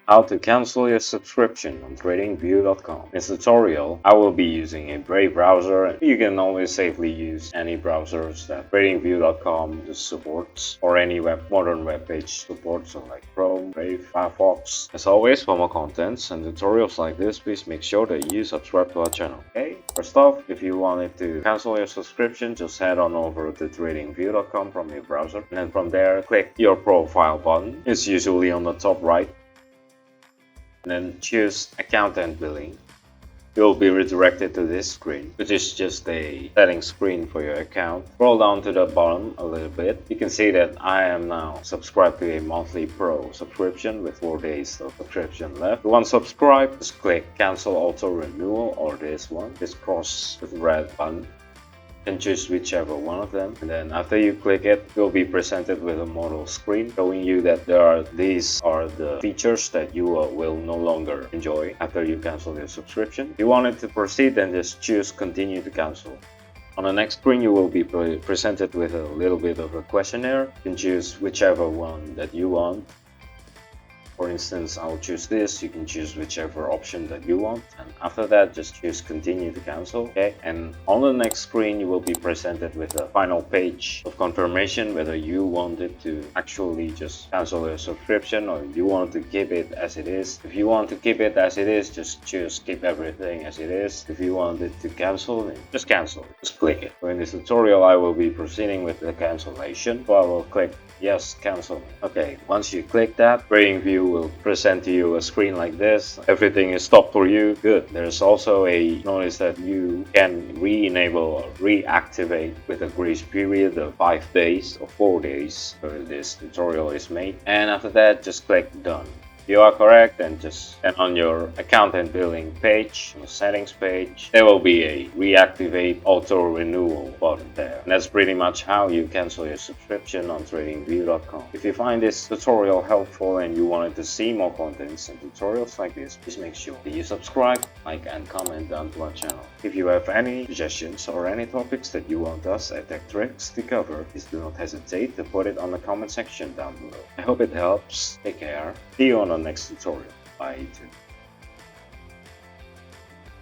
How to cancel your subscription on TradingView.com. In this tutorial, I will be using a Brave browser. You can always safely use any browsers that TradingView.com supports or any modern web page supports, so like Chrome, Brave, Firefox. As always, for more contents and tutorials like this, please make sure that you subscribe to our channel. Okay, first off, if you wanted to cancel your subscription, just head on over to TradingView.com from your browser, and then from there, click your profile button. It's usually on the top right. Then choose account and billing. You'll be redirected to this screen, which is just a settings screen for your account. Scroll down to the bottom a little bit. You can see that I am now subscribed to a monthly pro subscription with 4 days of subscription left. If you want to subscribe, just click cancel auto renewal or this one, this cross with red button. And choose whichever one of them, and then after you click it, you'll be presented with a model screen showing you that these are the features that you will no longer enjoy after you cancel your subscription. If you wanted to proceed, then just choose continue to cancel. On the next screen, you will be presented with a little bit of a questionnaire. You can choose whichever one that you want. For instance, I'll choose this. You can choose whichever option that you want, and after that, just choose continue to cancel. Okay, and on the next screen, you will be presented with a final page of confirmation whether you wanted to actually just cancel your subscription or you want to keep it as it is. If you want to keep it as it is, just choose keep everything as it is. If you wanted to cancel, then just cancel. Just click it. So in this tutorial, I will be proceeding with the cancellation. So I will click yes, cancel. Okay, once you click that, TradingView will present to you a screen like this. Everything is stopped for you. Good. There's also a notice that you can re-enable or reactivate with a grace period of 5 days or 4 days where this tutorial is made. And after that, just click done. If you are correct, then on your account and billing page, on the settings page, there will be a reactivate auto renewal button there. And that's pretty much how you cancel your subscription on TradingView.com. If you find this tutorial helpful and you wanted to see more contents and tutorials like this, please make sure that you subscribe, like, and comment down to our channel. If you have any suggestions or any topics that you want us at TechTricks to cover, please do not hesitate to put it on the comment section down below. I hope it helps. Take care. See you on the next tutorial. Bye.